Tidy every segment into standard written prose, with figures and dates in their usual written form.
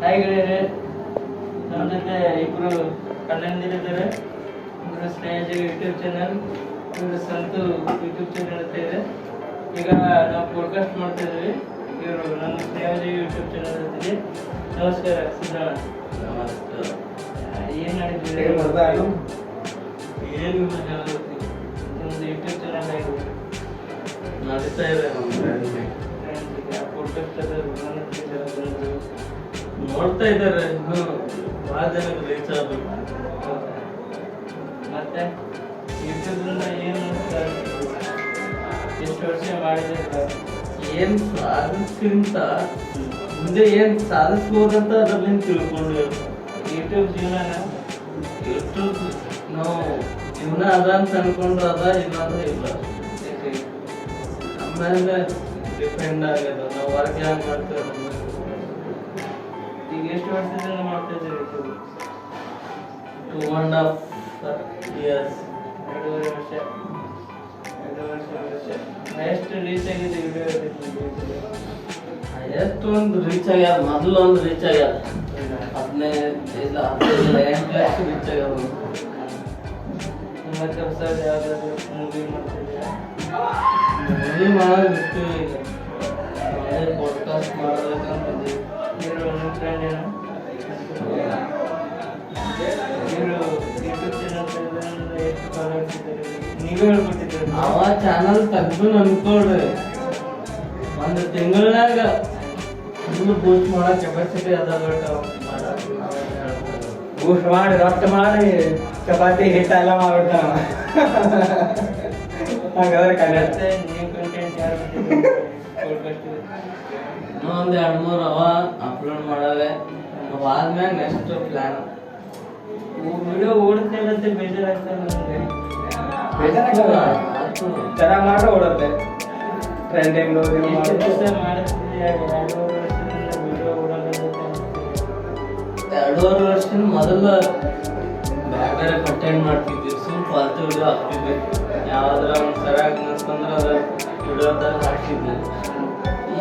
Hi ಗೆಳೆಯರೆ, ನಮ್ಮ ಜೊತೆ ಇಬ್ಬರು ಅಣ್ಣಂದಿರಿದ್ದಾರೆ. ಇವರು ಸ್ನೇಹಿತ ಯೂಟ್ಯೂಬ್ ಚಾನಲ್, ಇವರು ಸಂತು ಯೂಟ್ಯೂಬ್ ಚಾನಲ್ ಅಂತ ಇದೆ. ಈಗ ನಾವು ಪಾಡ್ಕಾಸ್ಟ್ ಮಾಡ್ತಾ ಇದ್ದೀವಿ. ಇವರು ನನ್ನ ಸ್ನೇಹಿತ ಯೂಟ್ಯೂಬ್ ಚಾನಲ್ ಅಂತಿದೆ. ನಮಸ್ಕಾರ ಸಿದ್ದಣ್ಣ. ನಮಸ್ಕಾರ. ಏನು ಮಾಡಿದ್ದೀವಿ? ಏನು ನಿಮ್ಮದು ಯೂಟ್ಯೂಬ್ ಚಾನಲ್ ಆಗಿದೆ, ನಡೀತಾ ಇದೆ. ನೋಡ್ತಾ ಇದ್ದಾರೆ, ಇನ್ನು ಬಹಳ ಜನಕ್ಕೆ ರೀಚ್ ಆಗಬೇಕು. ಮತ್ತೆ ಯೂಟ್ಯೂಬ್ನಿಂದ ಏನು ಎಷ್ಟು ವರ್ಷ ಮಾಡಿದ್ರೆ ಏನ್ ಸಾಧಿಸ್ಕಿಂತ ಮುಂದೆ ಏನ್ ಸಾಧಿಸ್ಬೋದಂತ ಅದ್ರಲ್ಲಿ ತಿಳ್ಕೊಂಡು ಯೂಟ್ಯೂಬ್ ಜೀವನ ಯೂಟ್ಯೂಬ್ ನಾವು ಜೀವನ ಅದ ಅಂತ ಅನ್ಕೊಂಡ್ರೆ ಅದ, ಇಲ್ಲ ಅಂದ್ರೆ ಇಲ್ಲ. ಆಮೇಲೆ ಡಿಪೆಂಡ್ ಆಗ್ಯದ ನಾವು ವರ್ಕ್ ಹ್ಯಾಂಗ್ ಮಾಡ್ತೇವೆ. ಈಗ ಎಷ್ಟು ವರ್ಷದಿಂದ ಮಾಡ್ತಾ ಇದ್ದೀವಿ ಯೂಟ್ಯೂಬ್? 2.5 years. 2.5 ವರ್ಷ. ಎಷ್ಟು ರೀಚ್ ಆಗಿದೆ ವಿಡಿಯೋ? ಎಷ್ಟು ಒಂದು ರೀಚ್ ಆಗ್ಯಾದ, ಮೊದಲು ಒಂದು ರೀಚ್ ಆಗ್ಯಾದ 15 ಇಲ್ಲ 8 ಲಕ್ಷ ರೀಚ್ ಆಗ್ಯಾದ. ಮತ್ತೆ ಹೊಸ ಯಾವ್ದಾದ್ರು ಮೂವಿ ಮಾಡ್ತಿದ್ದೀರಾ? ಮೂವಿ ಮಾಡೋದು ಬಿಡ್ತೀವಿ ಈಗ, ಒಳ್ಳೆ ಪಾಡ್ಕಾಸ್ಟ್ ಮಾಡಬೇಕಂತಿದ್ದೀವಿ. ಇವರು ನಿಮ್ಮ ಫ್ರೆಂಡ್ ಏನೋ ಇವರು ಯೂಟ್ಯೂಬ್ ಚಾನಲ್ ಎಷ್ಟು ಫಾಲೋವರ್ಸ್ ಇದ್ದಾರೆ? ನೀವೇ ಹೇಳ್ಕೊಟ್ಟಿದ್ದೀರಿ. ಅವ ಚಾನಲ್ ತೆಗ್ದು ಅನ್ಕೊಳ್ರಿ, ಒಂದು ತಿಂಗಳಾಗ ಫುಲ್ ಬೂಸ್ಟ್ ಮಾಡೋ ಕೆಪಾಸಿಟಿ ಅದ. ಬೂಸ್ಟ್ ಮಾಡಿ ರೊಟ್ಟ ಮಾಡಿ ಚಪಾತಿ ಹಿಟ್ಟ ಎಲ್ಲ ಮಾಡ್ಬಿಡ್ತಾನ. ಹಾಗಾದ್ರೆ ಕನ್ನಡ ಮತ್ತೆ ನೀವು ಕಂಟೆಂಟ್ ಯಾರು ಬಿಟ್ಟಿದ್ದೀರಿ ಪಾಡ್ಕಾಸ್ಟಿಗೆ? ಇನ್ನೂ ಒಂದು 2-3 ಅವ ಅಪ್ಲೋಡ್ ಮಾಡವೆ. ಅವಾದ್ಮ್ಯಾಗ ನೆಕ್ಸ್ಟ್ ಪ್ಲಾನ್. ವಿಡಿಯೋ ಓಡುತ್ತೆ ಮತ್ತೆ ಬೇಜಾರಾಗ್ತದೆ ನನಗೆ. ಚೆನ್ನಾಗಿ ಮಾಡ್ರೆ ಓಡುತ್ತೆ. ಟ್ರೆಂಡಿಂಗ್ ಎಷ್ಟು ದಿವಸ ಮಾಡಿಸ್ತೀವಿ? 2.5 ವರ್ಷದಿಂದ ವಿಡಿಯೋ ಓಡೋಲ್ಲ ಅಂತ ಅನ್ಸುತ್ತೆ. 2.5 ವರ್ಷದಿಂದ ಮೊದಲು ಬೇರೆ ಬೇರೆ ಕಂಟೆಂಟ್ ಮಾಡ್ತಿದ್ವಿ, ಸುಮ್ ಫಾಲ್ತು ವಿಡಿಯೋ ಹಾಕ್ತಿದ್ವಿ. ಯಾವ್ದಾರ ಒಂದು ಸರಿಯಾಗಿ ಅನ್ಸ್ತಂದ್ರೆ ಅದ ವಿಡಿಯೋದಾಗ ಹಾಕ್ತಿದ್ವಿ.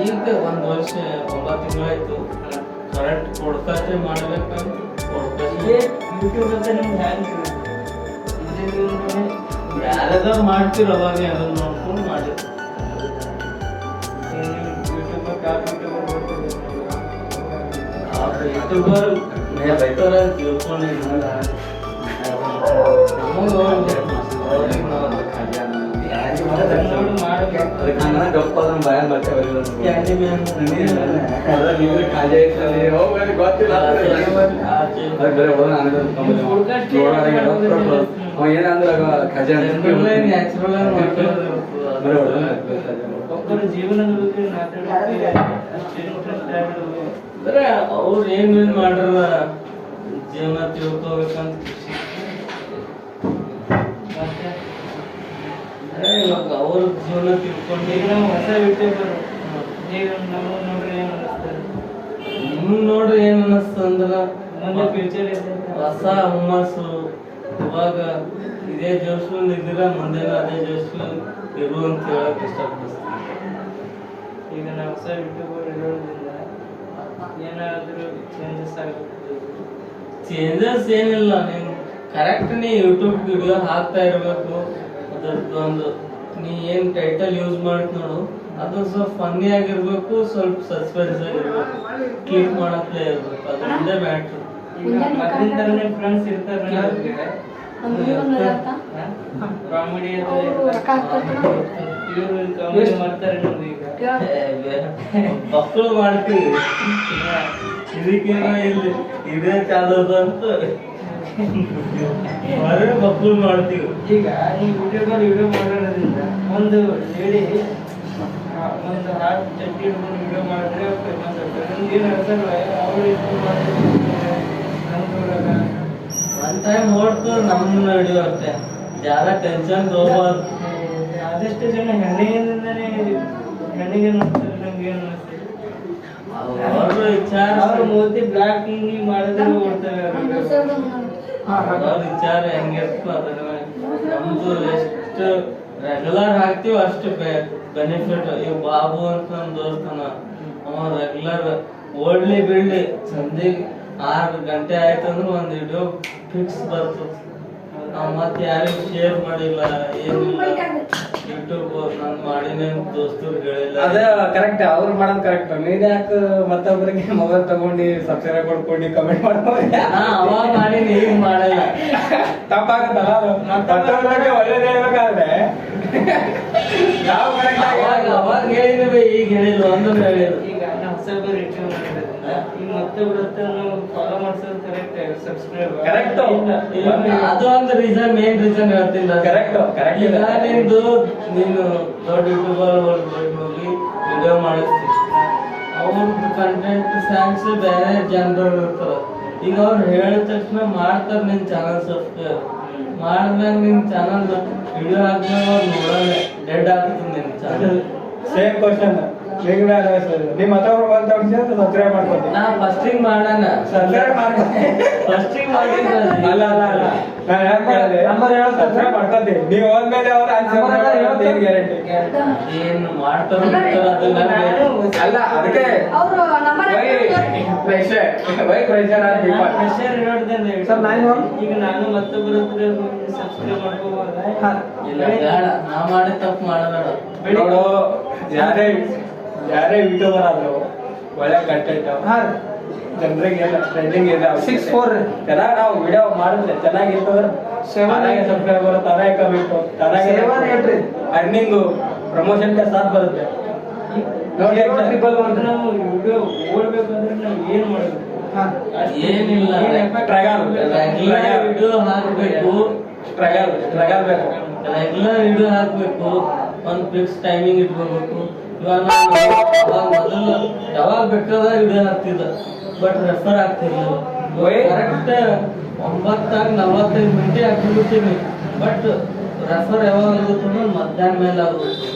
ಈಗ 1 ವರ್ಷ 9 ತಿಂಗಳಾಯ್ತು ಕರೆಕ್ಟ್ ಪಾಡ್ಕಾಸ್ಟೇ ಮಾಡ್ಬೇಕಂತ ಪಾಡ್ಕಾಸ್ಟ್. ಯೂಟ್ಯೂಬ್ ಅಂತ ನಿಮ್ಗೆ ಹ್ಯಾಂಗೆ ಯಾರ್ಯಾರು ಮಾಡ್ತಿರೋ ಅವಾಗ ಅದನ್ನ ನೋಡ್ಕೊಂಡು ಮಾಡಿದ್ರು. ಯೂಟ್ಯೂಬ್ ಟಾಪ್ ಯೂಟ್ಯೂಬರ್ ನೋಡ್ತಿದ್ದೀವಿ. ಯೂಟ್ಯೂಬರ್ ನೇತಾರ ತಿಳ್ಕೊಂಡಿಲ್ಲ ನಮಗೆ ನೋಡಿ ಮಾಡಬೇಕು. ಒಬ್ಬರ ಜೀವನದ ಬಗ್ಗೆ ಮಾತಾಡೋಕ್ಕೆ ಅಷ್ಟು ಇಂಟ್ರೆಸ್ಟ್ ಆಗಿರೋದು. ಅಂದ್ರೆ ಅವ್ರು ಏನೇನ್ ಮಾಡ್ರ ಜೀವನ ತಿಳ್ಕೊಬೇಕಂತ ಖುಷಿ. ಮತ್ತೆ ಇವಾಗ ಅವ್ರ ಜೀವನ ತಿಳ್ಕೊಂಡು ಈಗ ನಾವು ಹೊಸ ಯೂಟ್ಯೂಬರ್, ಈಗ ನಾವು ನೋಡ್ರಿ ಏನು ಅನ್ನಿಸ್ತಾರೆ? ನಿಮ್ಗೆ ನೋಡ್ರಿ ಏನ್ ಅನ್ನಿಸ್ತಂದ್ರ ಮುಂದೆ ಫ್ಯೂಚರ್ ಇದೆ. ಹೊಸ ಹುಮ್ಮಸ್ಸು. ಇವಾಗ ಇದೇ ಜೋಶ್ನಲ್ಲಿ ಇದ್ದೀರ, ಮುಂದೆ ಅದೇ ಜೋಶ್ನಲ್ಲಿ ಇರು ಅಂತ ಹೇಳಕ್ ಇಷ್ಟಪಡಿಸ್ತೀನಿ. ಈಗ ನಾವು ಹೊಸ ಯೂಟ್ಯೂಬರ್ ಇರೋದ್ರಿಂದ ಏನಾದರೂ ಚೇಂಜಸ್ ಆಗುತ್ತೆ? ಚೇಂಜಸ್ ಏನಿಲ್ಲ, ನೀನು ಕರೆಕ್ಟ್ ನೀ ಯೂಟ್ಯೂಬ್ ವಿಡಿಯೋ ಹಾಕ್ತಾ ಇರಬೇಕು. ಅದರದ್ದೊಂದು ನೀ ಏನು ಟೈಟಲ್ ಯೂಸ್ ಮಾಡ್ತ ನೋಡು, ಅದು ಸ್ವಲ್ಪ ಫನ್ನಿ ಆಗಿರ್ಬೇಕು, ಸ್ವಲ್ಪ ಸಸ್ಪೆನ್ಸ್ ಆಗಿರ್ಬೇಕು, ಕ್ಲಿಕ್ ಮಾಡಕ್ಲೇ ಇರ್ಬೇಕು. ಅದೊಂದೇ ಮ್ಯಾಟ್ರು. ಈಗ ಮೊದಲಿನ ಥರನೇ ಫ್ರೆಂಡ್ಸ್ ಇರ್ತಾರೆ ನಮಗೆ. ಕಾಮಿಡಿ ಇವರು ಕಾಮಿಡಿ ಮಾಡ್ತಾರೆ ನಮ್ದು. ಈಗ ಮಕ್ಕಳು ಮಾಡ್ತೀವಿ, ಇದಕ್ಕೇನೋ ಇಲ್ಲಿ ಇದೇ ಚಾಲೋದು ಅಂತ ಮಕ್ಕಳು ಮಾಡ್ತೀವಿ. ಈಗ ನೀವು ಯೂಟ್ಯೂಬರ್ ವಿಡಿಯೋ ಮಾಡೋದ್ರಿಂದ ಒಂದು ಲೇಡಿ ಒಂದು ಹಾಟ್ ಚಟ್ಟಿ ಹಿಡ್ಕೊಂಡು ವಿಡಿಯೋ ಮಾಡಿದ್ರೆ ಫೇಮಸ್ ಆಗ್ತದೆ. ನಮ್ಗೆ ಏನು ಅನ್ಸಲ್ವ? ಅವ್ರು ಒನ್ ಟೈಮ್ ನೋಡ್ತು ನಮ್ಮನ್ನ ನಡೆಯುತ್ತೆ, ಜಾಗ ಟೆನ್ಷನ್ ತಗೋಬಾರ್ದು. ಆದಷ್ಟು ಜನ ಹೆಣ್ಣಿಗೆ ನೋಡ್ತಾರೆ. ನಮ್ಗೆ ಏನು ಅನಿಸ್ತದೆ? ಅವ್ರ ವಿಚಾರ, ಅವ್ರು ಮೂತಿ ಬ್ಲಾಕ್ ಹಿಂಗಿ ಮಾಡಿದ್ರೆ ಓಡ್ತಾರೆ. ಅವ್ರ ವಿಚಾರ ಹೆಂಗಿರ್ತೋ ಅದನ್ನ. ನಮ್ದು ಎಷ್ಟು ರೆಗ್ಯುಲರ್ ಹಾಕ್ತಿವಿ ಅಷ್ಟು ಬೆನಿಫಿಟ್. ಇವ್ ಬಾಬು ಅಂತ ನಮ್ಮ ದೋಸ್ತನ, ಅವ ರೆಗ್ಯುಲರ್ ಓಡ್ಲಿ ಬೀಳ್ಲಿ ಸಂಜೆ 6 ಗಂಟೆ ಆಯ್ತಂದ್ರೆ ಒಂದು ವಿಡಿಯೋ ಫಿಕ್ಸ್ ಬರ್ತದೆ. ನಾವು ಮತ್ತೆ ಯಾರಿಗೂ ಶೇರ್ ಮಾಡಿಲ್ಲ ಏನಿಲ್ಲ. ಯೂಟ್ಯೂಬ್ ನಾನು ಮಾಡೀನಿ ಅಂತ ದೋಸ್ತರು ಹೇಳಿಲ್ಲ. ಅದ ಕರೆಕ್ಟ್, ಅವ್ರು ಮಾಡೋದು ಕರೆಕ್ಟ್. ನೀನ್ ಯಾಕೆ ಮತ್ತೊಬ್ಬರಿಗೆ ಮೊಬೈಲ್ ತಗೊಂಡು ಸಬ್ಸ್ಕ್ರೈಬ್ ಮಾಡ್ಕೊಂಡು ಕಮೆಂಟ್ ಮಾಡ್ಬೋದು? ನಾ ಅವಾಗ ಮಾಡೀನಿ, ಈಗ ಮಾಡಲ್ಲ. ತಪ್ಪಾಗುತ್ತಲ್ಲ ಅದು. ಮತ್ತೊಬ್ಬರಿಗೆ ಒಳ್ಳೇದು ಹೇಳ್ಬೇಕಾದ್ರೆ ಯಾವ ಕರೆಕ್ಟ್ ಅವಾಗ ಹೇಳಿದ್ವಿ, ಈಗ ಹೇಳಿಲ್ಲ. ಒಂದೊಂದು ಹೇಳಿಲ್ಲ. ಈಗ ನಾವು ಹೊಸಬರು ರಿಟರ್ನ್ ಮಾಡಿರೋದ್ರಿಂದ ಈಗ ಮತ್ತೊಬ್ಬರ ಹತ್ರ ನಾವು ಫಾಲೋ ಮಾಡ್ಸೋದು ಕರೆಕ್ಟ್, ಸಬ್ಸ್ಕ್ರೈಬ್ Correct. ಅದು ಒಂದು ರೀಸನ್, ಮೇನ್ ರೀಸನ್ ಹೇಳ್ತೀನಿ. Correct correct. ಈಗ ನೀನು ದೊಡ್ಡ ಯೂಟ್ಯೂಬರ್ ಹೋಗಿ ವಿಡಿಯೋ ಮಾಡಿಸ್ತಿ, ಅವ್ರದ್ದು ಕಂಟೆಂಟ್ ಫ್ಯಾನ್ಸ್ ಬೇರೆ ಜನರು ಇರ್ತಾರ. ಈಗ ಅವ್ರು ಹೇಳಿದ ತಕ್ಷಣ ಮಾಡ್ತಾರೆ ನಿನ್ ಚಾನಲ್ ಸಬ್ಸ್ಕ್ರೈಬ್ ಮಾಡಿದ್ಮ್ಯಾಗ ನಿನ್ ಚಾನಲ್ ವಿಡಿಯೋ ಹಾಕ್ದಾಗ ಅವ್ರು ನೋಡಲ್ಲ, ಡೆಡ್ ಆಗ್ತದೆ ನಿನ್ ಚಾನಲ್. ಸೇಮ್ ಕ್ವಶನ್ ನಿಮ್ಮ ಮತ್ತೊಬ್ರು ಬಂದ ಸಬ್ಸ್ಕ್ರೈಬ್ ಮಾಡ್ಕೊತೀನಿ. ನಾ ಫಸ್ಟಿಂಗ್ ಮಾಡೋಣ, ಸಬ್ಸ್ಕ್ರೈಬ್ ಮಾಡ್ಕೊತೀನಿ. ಫಸ್ಟಿಂಗ್ ಮಾಡಿದ್ರೆ ಅಲ್ಲ ಅಲ್ಲ ಅಲ್ಲ, ನಾನು ಯಾಕೆ ಕೇಳಿದೆ, ನಂಬರ್ ಹೇಳೋ ಸಬ್ಸ್ಕ್ರೈಬ್ ಮಾಡ್ಕೊತೀನಿ. ನೀವು ಹೋದ್ಮೇಲೆ ಅವ್ರು ಗ್ಯಾರಂಟಿ ಏನು ಮಾಡ್ತಾರೋ ಬಿಡ್ತಾರೋ ಅದು ನನಗೆ ಅಲ್ಲ. ಅದಕ್ಕೆ ಪ್ರೆಷರ್ ಇರೋದ್ರಿಂದ ಸರ್, ಈಗ ನಾನು ಮತ್ತೊಬ್ಬರ ಹತ್ರ ಸಬ್ಸ್ಕ್ರೈಬ್ ಮಾಡ್ಕೋಬೋದಾ? ಇಲ್ಲ, ಬೇಡ. ನಾ ಮಾಡಿ ತಪ್ಪು ಮಾಡಬೇಡ. ನೋಡು, ಯಾರೇ ಯೂಟ್ಯೂಬರ್ ಆದ್ರು ಒಳ್ಳೆ ಕಂಟೆಂಟ್ ಜನರಿಗೆ ಟ್ರೆಂಡಿಂಗ್ ಇದೆ. 6-4 ಚೆನ್ನಾಗಿ ನಾವು ವಿಡಿಯೋ ಮಾಡಿದ್ರೆ ಚೆನ್ನಾಗಿರ್ತಂದ್ರೆ ತಾನಾಗೆ ಸಬ್ಸ್ಕ್ರೈಬರ್, ತಾನಾಗೆ ಕಮೆಂಟ್, ತಾನಾಗೆ ಅರ್ನಿಂಗು, ಪ್ರಮೋಷನ್ ಸಾಥ್ ಬರುತ್ತೆ. ನೋಡಿ ನಾವು ವಿಡಿಯೋ ಓಡ್ಬೇಕಂದ್ರೆ ನಾವು ಏನ್ ಮಾಡ್ಬೇಕು? ಏನಿಲ್ಲ, ರೆಗ್ಯುಲರ್ ವಿಡಿಯೋ ಹಾಕ್ಬೇಕು. ಸ್ಟ್ರಗಲ್ ಬೇಕು. ರೆಗ್ಯುಲರ್ ವಿಡಿಯೋ ಹಾಕ್ಬೇಕು, ಒಂದು ಫಿಕ್ಸ್ ಟೈಮಿಂಗ್ ಇಟ್ಕೋಬೇಕು. ಇವಾಗ ನಾನು ಅವಾಗ ಮೊದಲು ಯಾವಾಗ ಬೇಕಾದಾಗ ವಿಡಿಯೋ ಹಾಕ್ತಿದ್ದ, ಬಟ್ ರೆಫರ್ ಆಗ್ತಿರ್ಲಿಲ್ಲ. ಕರೆಕ್ಟ್ 9:45 ಮಿನಿಟ್ ಹಾಕ್ಬಿಡ್ತೀನಿ, ಬಟ್ ರೆಫರ್ ಯಾವಾಗ ಆಗುತ್ತೆ ಮಧ್ಯಾಹ್ನ ಮೇಲೆ ಆಗುತ್ತೆ.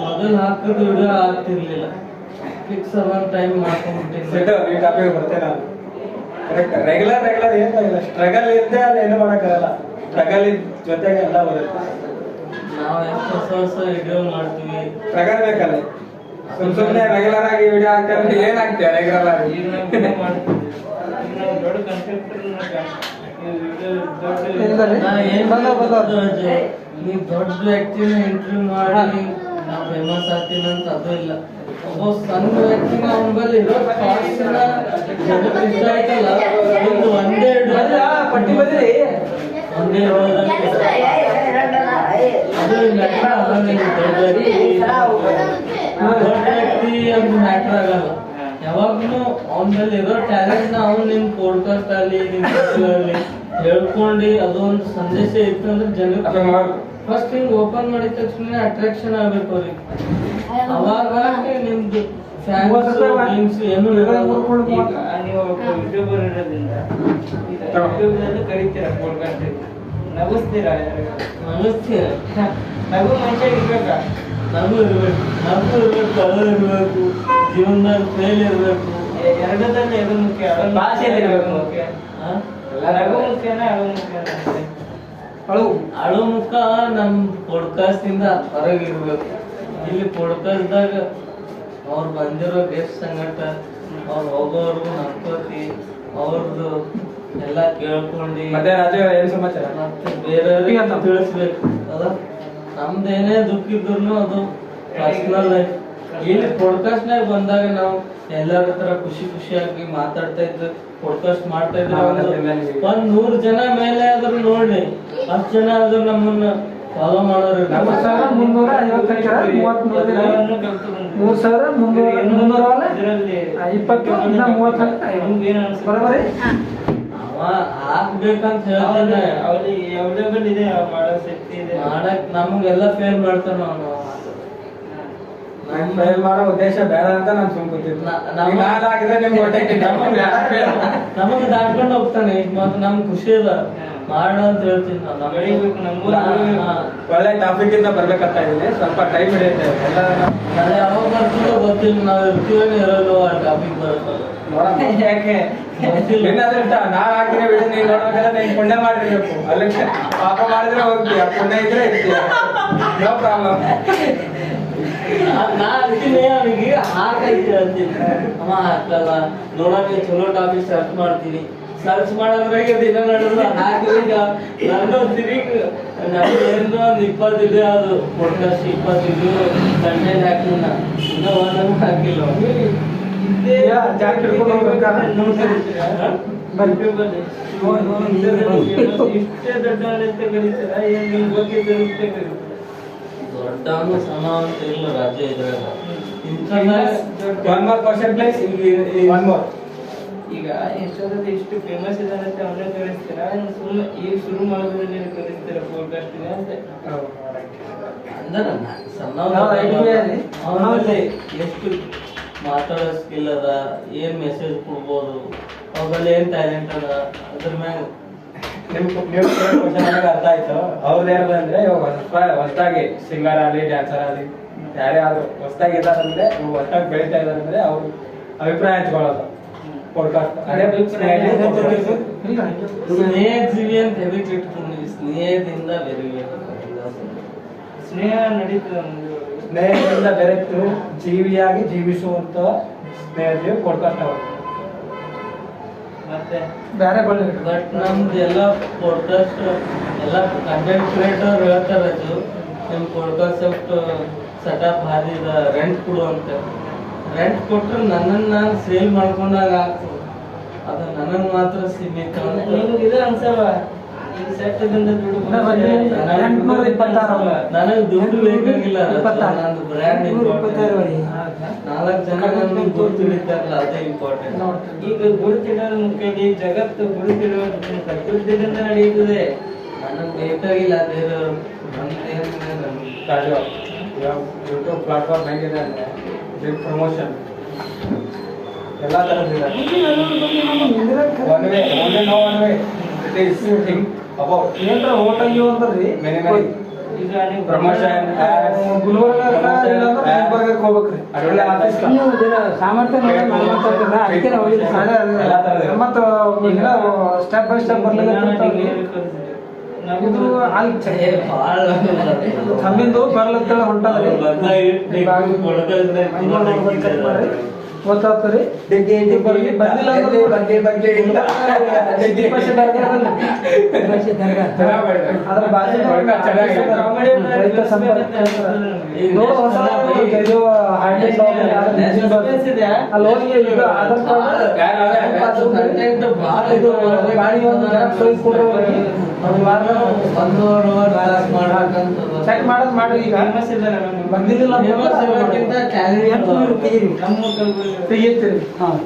ಮೊದಲು ಹಾಕಿದ ವಿಡಿಯೋ ಆಗ್ತಿರ್ಲಿಲ್ಲ, ಫಿಕ್ಸ್ ಒಂದು ಟೈಮ್ ಮಾಡ್ಕೊಂಡ್ಬಿಟ್ಟಿದ್ದೆ. ಈ ಟಾಪಿಕ್ ಬರ್ತೇನೆ ನಾನು. ಕರೆಕ್ಟ್, ರೆಗ್ಯುಲರ್ ಏನಿಲ್ಲ. ಸ್ಟ್ರಗಲ್ ಇದ್ದೇ ಅಲ್ಲಿ ಏನು ಮಾಡೋಕ್ಕಾಗಲ್ಲ. ಸ್ಟ್ರಗಲ್ ಜೊತೆಗೆ ಎಲ್ಲ ಬರುತ್ತೆ. ನಾವು ಎಷ್ಟು ಹೊಸ ವಿಡಿಯೋ ಮಾಡ್ತೀವಿ. ಸ್ಟ್ರಗಲ್ ಬೇಕಲ್ಲ. ಸುಮ್ಮನೆ ರೆಗ್ಯುಲರ್ ಆಗಿ ವಿಡಿಯೋ ಹಾಕ್ತಾರೆ, ಏನಾಗ್ತೇವೆ ರೆಗ್ಯುಲರ್ ಆಗಿ? ಈಗ ನಾವು ವಿಡಿಯೋ ಮಾಡ್ತೀವಿ, ಈಗ ನಾವು ದೊಡ್ಡ ಕಂಟೆಂಟ್ ನಾ ಏನ್ ನೀ ದೊಡ್ಡ ವ್ಯಕ್ತಿನ ಇಂಟರ್ವ್ಯೂ ಮಾಡಿ ನಾ ಫೇಮಸ್ ಆಗ್ತೀನಿ ಅಂತ ಅದು ಇಲ್ಲ. ಒಬ್ಬ ಸಣ್ಣ ವ್ಯಕ್ತಿನ ಅವನ ಬಳಿ ಇರೋ ಥಾಟ್ಸ್ನ ಜನಕ್ಕೆ ಇಷ್ಟ ಆಯ್ತಲ್ಲ, ಒಂದು ಒಂದೇ ಪಟ್ಟಿ ಬದ್ರಿ ಒಂದೇ ಅದು ಮ್ಯಾಟ್ರ್ ಆಗಲ್ಲ. ದೊಡ್ಡ ವ್ಯಕ್ತಿ ಅದು ಮ್ಯಾಟ್ರ್ ಆಗಲ್ಲ. ಯಾವಾಗ್ಲೂ ಅವನ ಬಳಿ ಇರೋ ಟ್ಯಾಲೆಂಟ್ ನ ಅವ್ನು ನಿನ್ ಪೋಡ್ಕಾಸ್ಟ್ ಅಲ್ಲಿ ನಿನ್ ಅಲ್ಲಿ ಹೇಳ್ಕೊಂಡು ಅದೊಂದು ಸಂದೇಶ ಇತ್ತಂದ್ರೆ ಜನಕ್ಕೆ ಫಸ್ಟ್ ಹಿಂಗ್ ಓಪನ್ ಮಾಡಿದ ತಕ್ಷಣ ಅಟ್ರಾಕ್ಷನ್ ಆಗ್ಬೇಕು ಅವ್ರಿಗೆ. ಅವಾಗ ನಿಮ್ದು ಫ್ಯಾನ್ಸ್ ಏನು ಈಗ ನೀವು ಯೂಟ್ಯೂಬರ್ ಇರೋದ್ರಿಂದ ಯೂಟ್ಯೂಬ್ನಲ್ಲಿ ಕರಿತೀರಾ ಪಾಡ್ಕಾಸ್ಟ್, ನಗಿಸ್ತೀರಾ? ನಗಿಸ್ತೀರ. ನಗು ಮನುಷ್ಯ ಇರ್ಬೇಕಾ? ನಗು ಇರ್ಬೇಕು, ಕಲರ್ ಇರ್ಬೇಕು, ಜೀವನದಾಗ ಫೇಲ್ ಇರ್ಬೇಕು. ಎರಡದಲ್ಲಿ ಎದು ಮುಖ್ಯ? ಭಾಷೆಯಲ್ಲಿ ಇರ್ಬೇಕು. ಮುಖ್ಯ. ಹಾ? ನಗು ಮುಖ್ಯನಾ ಅಳು ಮುಖ್ಯನಾ? ಅಳು ಮುಖ ನಮ್ ಪಾಡ್ಕಾಸ್ಟ್ ಇಂದ ಹೊರಗಿರ್ಬೇಕು. ಇಲ್ಲಿ ಪಾಡ್ಕಾಸ್ಟ್ದಾಗ ಅವ್ರು ಬಂದಿರೋ ಗೆಸ್ಟ್ ಸಂಗಟ ಅವ್ರು ಹೋಗೋರು ನಕ್ಕೋತಿ ಅವ್ರದ್ದು ಎಲ್ಲ ಕೇಳ್ಕೊಂಡು ಮತ್ತೆ ರಾಜು ಏನ್ ಸಮಾಚಾರ? ಮತ್ತೆ ಬೇರೆಯವ್ರಿಗೆ ತಿಳಿಸ್ಬೇಕು. ಅದ ನಮ್ದೇನೇ ದುಃಖ ಇದ್ರು ಅದು ಪರ್ಸನಲ್ ಲೈಫ್. ಇಲ್ಲಿ ಪಾಡ್ಕಾಸ್ಟ್ನಾಗ ಬಂದಾಗ ನಾವು ಎಲ್ಲರ ಹತ್ರ ಖುಷಿಯಾಗಿ ಮಾತಾಡ್ತಾ ಇದ್ರು, ಪಾಡ್ಕಾಸ್ಟ್ ಮಾಡ್ತಾ ಇದ್ರು. ಒಂದ್ 100 ಜನ ಮೇಲೆ ಆದ್ರೂ ನೋಡ್ಲಿ, 10 ಜನ ಆದ್ರೂ ನಮ್ಮನ್ನ ಫಾಲೋ ಮಾಡೋರು. 3,355 ಹಾಕ್ಬೇಕಂತ ಹೇಳ್ತಾನೆ. ಅವ್ರಿಗೆ ಅವೈಲೇಬಲ್ ಇದೆ, ಮಾಡೋ ಶಕ್ತಿ ಇದೆ. ಮಾಡಕ್ ನಮ್ಗೆಲ್ಲ ಫೇಲ್ ಮಾಡ್ತಾನ ಅವನು. ಫೇಲ್ ಮಾಡೋ ಉದ್ದೇಶ ಬೇಡ ಅಂತ ನಾನು ಸುಮ್ಕೂತಿದ್ದೆ. ನಮಗ್ ದಾಟ್ಕೊಂಡು ಹೋಗ್ತಾನೆ. ಮತ್ತೆ ನಮ್ಗೆ ಖುಷಿ ಇಲ್ಲ ಮಾಡ ಅಂತ ಹೇಳ್ತೀನಿ ನಾನು. ಬೆಳಿಬೇಕು, ನಮ್ಗೂ ಒಳ್ಳೆ ಟಾಪಿಕ್ ಇಂದ ಬರ್ಬೇಕಂತ ಇದೀನಿ. ಸ್ವಲ್ಪ ಟೈಮ್ ಹಿಡಿಯುತ್ತೆ ಎಲ್ಲ. ನಾಳೆ ಯಾವಾಗ ಬರ್ತೀವೋ ಗೊತ್ತಿಲ್ಲ, ನಾವು ಇರ್ತೀವೇನೋ ಇರಲ್ವೋ ಆ ಟಾಪಿಕ್ ಬರ್ತದೆ. ಯಾಕೆ ಅದೃಷ್ಟ ನಾವ್ ಹಾಕಿರೋ ವಿಡಿಯೋ ನೀನ್ ನೋಡ್ಬೇಕಾದ್ರೆ ನೀನ್ ಪುಣ್ಯ ಮಾಡಿರ್ಬೇಕು. ಅಲ್ಲಿ ಪಾಪ ಮಾಡಿದ್ರೆ ಹೋಗ್ತೀಯ, ಪುಣ್ಯ ಇದ್ರೆ ಇರ್ತೀಯ. No problem. ನಾ ಅಂತೀನಿ ಅವನಿಗೆ ಹಾಕೈತೆ ಅಂತೀನಿ ಅಮ್ಮ ಹಾಕಲ್ಲ ನೋಡಕ್ಕೆ ಚಲೋ ಟಾಪಿಕ್ ಸರ್ಚ್ ಮಾಡ್ತೀನಿ ಸರ್ಚ್ ಮಾಡೋದ್ರಾಗೆ ದಿನ ನಡೆದು ಹಾಕಿದಾಗ ನಾನು ತಿರುಗಿ ಏನೋ ಒಂದು 20 ಇದೆ ಅದು ಪಾಡ್ಕಾಸ್ಟ್ 20 ಇದು ಕಂಟೆಂಟ್ ಹಾಕಿಲ್ಲ ಇನ್ನೂ ಒಂದನ್ನು ಹಾಕಿಲ್ಲ ಇಷ್ಟೇ ದೊಡ್ಡ ಅಂತ ಕರೀತಾರ ಏನ್ ನಿಮ್ ಬಗ್ಗೆ ತಿಳಿಸ್ಬೇಕು ದೊಡ್ಡವನು ಸಮ ಅಂತ ಇಲ್ಲ ರಾಜ್ಯ ಇದ್ರಾಗ One more question, please. One more. ಈಗ ಎಷ್ಟೊಂದು ಇಷ್ಟು ಫೇಮಸ್ ಇದಾರೆ ಅಂತ ಅವನೇ ಕಳಿಸ್ತೀರಾ ಸುಮ್ಮನೆ ಈಗ ಶುರು ಮಾಡಿದ್ರೆ ಕಳಿಸ್ತೀರಾ ಪಾಡ್ಕಾಸ್ಟ್ಗೆ ಅಂತ ಅಂದ್ರೆ ಎಷ್ಟು ಮಾತಾಡೋ ಸ್ಕಿಲ್ ಅದ ಏನ್ ಮೆಸೇಜ್ ಕೊಡ್ಬೋದು ಅದ್ರಲ್ಲಿ ಏನ್ ಟ್ಯಾಲೆಂಟ್ ಅದ ಅದ್ರ ಮ್ಯಾಗ ಕ್ವಶನ್ ಅರ್ಥ ಆಯ್ತು ಅವ್ರದ್ದು ಏನದ ಅಂದ್ರೆ ಇವಾಗ ಹೊಸದಾಗಿ ಸಿಂಗರ್ ಆಗಲಿ ಡ್ಯಾನ್ಸರ್ ಆಗಲಿ ಯಾರೇ ಆದ್ರೂ ಹೊಸದಾಗಿ ಇದಾರಂದ್ರೆ ಇವಾಗ ಹೊಸದಾಗಿ ಬೆಳೀತಾ ಇದಾರೆ ಅಂದ್ರೆ ಅವ್ರ ಅಭಿಪ್ರಾಯ ಹಂಚ್ಕೊಳ್ಳೋದು ಪಾಡ್ಕಾಸ್ಟ್ ಅದೇ ಸ್ನೇಹ ಜೀವಿ ಅಂತ ಎದಕ್ಕೆ ಇಟ್ಕೊಂಡು ಸ್ನೇಹದಿಂದ ಬೆರಿಬೇಕು ಸ್ನೇಹ ನಡೀತದೆ ಮುಂದೆ ಸ್ನೇಹದಿಂದ ಬೆರೆತು ಜೀವಿಯಾಗಿ ಜೀವಿಸುವಂತ ಸ್ನೇಹ ಪಾಡ್ಕಾಸ್ಟ್ ಅವರು ಮತ್ತೆ ಬೇರೆ ಬಟ್ ನಮ್ದು ಎಲ್ಲ ಪಾಡ್ಕಾಸ್ಟ್ ಎಲ್ಲ ಕಂಟೆಂಟ್ ಕ್ರಿಯೇಟರ್ ಹೇಳ್ತಾರೆ ನಿಮ್ಮ ಪಾಡ್ಕಾಸ್ಟ್ ಸೆಟಪ್ ಭಾರಿ ಇದೆ ರೆಂಟ್ ಕೊಡು ಅಂತ ರೆಂಟ್ ಕೊಟ್ರೆ ನನ್ನನ್ನು ನಾನು ಸೇಲ್ ಮಾಡ್ಕೊಂಡಾಗ ಆಗ್ತದೆ ಅದು ನನಗೆ ಮಾತ್ರ ಸೀಮಿತ ಅಂತ ನಿಮ್ಗೆ ಇದು ಅನ್ಸಲ್ವ ಈಗ ಸೆಟ್ ದಿಂದ ದುಡ್ಡು ನನಗೆ ದುಡ್ಡು ಬೇಕಾಗಿಲ್ಲ ನಂದು ಬ್ರ್ಯಾಂಡ್ ಇಂಪಾರ್ಟೆಂಟ್ 4 ಜನ ನನ್ನ ಗುರುತು ಹಿಡಿತಾರಲ್ಲ ಅದೇ ಇಂಪಾರ್ಟೆಂಟ್ ಈಗ ಗುರುತಿಡೋದು ಮುಖ್ಯ ಈಗ ಜಗತ್ತು ಗುರುತಿಡೋದು ಪ್ರಕೃತಿಯಿಂದ ನಡೆಯುತ್ತದೆ ನನಗೆ ಬೇಕಾಗಿಲ್ಲ ಬೇರೆಯವರು ರಾಜು ಯೂಟ್ಯೂಬ್ ಪ್ಲಾಟ್ಫಾರ್ಮ್ ಹೇಗಿದೆ ಅಂದರೆ ಬಿಗ್ ಪ್ರಮೋಷನ್ ಎಲ್ಲ ಥರದ್ದಿದೆ one way only no one way it is think about ಏನಂದ್ರೆ ಹೋಟೆಲ್ ಅಂತಾರ್ರಿ ಮೆನಿ ಮೆನಿ ಈಗ ನೀವು ಪ್ರಮೋಷನ್ ಗುಲ್ಬರ್ಗಕ್ಕೆ ಹೋಗ್ಬೇಕ್ರಿ ಅದೊಳ್ಳೆ ಆರ್ಟಿಸ್ಟ್ ಸಾಮರ್ಥ್ಯ ಅದಕ್ಕೆ ನಾವು ಮತ್ತು ಸ್ಟೆಪ್ ಬೈ ಸ್ಟೆಪ್ ಇದು ಅಲ್ಲಿ ತಮ್ಮಿಂದು ಬರ್ಲತ್ತ ಹೊಂಟದ್ರಿ ಗೊತ್ತಾಗ್ತದ್ರಿ ಬಂದಿಲ್ಲ ಅದ್ರ ಭಾಷೆ ರೈತ ಸಂಪರ್ಕ ಅಲ್ಲಿ ಹೋಗಿ ಈಗ ಆಧಾರ್ ಕಾರ್ಡ್ ಚೆಕ್ ಮಾಡೋದು ಮಾಡ್ರಿ ಈಗ ಬಂದಿಲ್ಲ ತೆಗಿತೀರಿ ಹಾ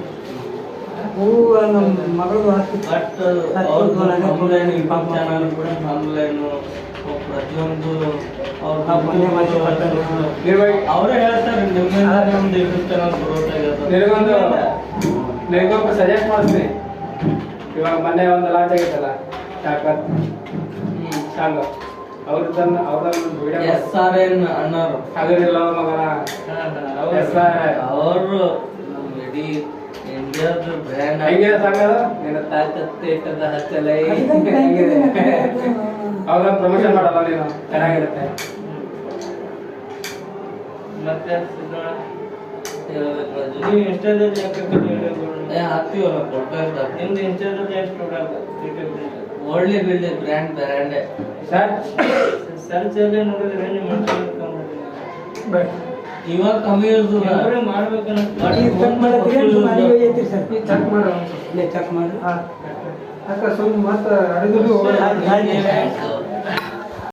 ನಮ್ಮ ಮಗಳು ಬಟ್ ಆನ್ಲೈನ್ ಯೂಟ್ಯೂಬ್ ಚಾನಲ್ ಕೂಡ ಆನ್ಲೈನು ಪ್ರತಿಯೊಂದು ಅವರೇ ಹೇಳ್ತಾರೆ ನಿಮ್ದು ಯೂಟ್ಯೂಬ್ ಚಾನಲ್ ಗ್ರೋತ್ ನಿನಗೊಂದು ಸಜೆಸ್ಟ್ ಮಾಡಿಸ್ತೀನಿ ಇವಾಗ ಮೊನ್ನೆ ಒಂದು ಲಾಂಚ್ ಆಗೈತಲ್ಲ ತಾಕತ್ ಸಾಂಗ್ ಅವ್ರದನ್ನ ವಿಡಿಯೋ SRN ಅಣ್ಣರು ಅದರಿಲ್ಲ ಮಗನ ಅವರು ಇಡೀ ಇಂಡಿಯಾದ ಬ್ರ್ಯಾಂಡ್ ಹೆಂಗೆ ಸಾಂಗ್ ಅದು ನಿನ್ನ ತಾಕತ್ತು ಇಟ್ಟದ ಹಚ್ಚಲೈ ಅವ್ರನ್ನ ಪ್ರಮೋಷನ್ ಮಾಡಲ್ಲ ನೀನು ಚೆನ್ನಾಗಿರುತ್ತೆ ಮತ್ತೆ ನೀವು ಇನ್ಸ್ಟಾದಲ್ಲಿ ಹಾಕ್ತೀವಲ್ಲ ಪಾಡ್ಕಾಸ್ಟ್ ನಿಮ್ದು ಇನ್ಸ್ಟಾದಲ್ಲಿ ಎಷ್ಟು ಒಳ್ಳೆ ಬಿಳ್ಳೆ ಬ್ರ್ಯಾಂಡ್ ಸರ್ ಸರ್ಚ್ ಅಲ್ಲಿ ನೋಡಿದ್ರೆ ನೀವು ಇವಾಗ ಕಮ್ಮಿ ಇರ್ತದ ಚೆಕ್ ಮಾಡಿ ಚೆಕ್ ಮಾಡಿ ಸುಮ್ಮನೆ ಮತ್ತೆ ಅಡಿದ್ರು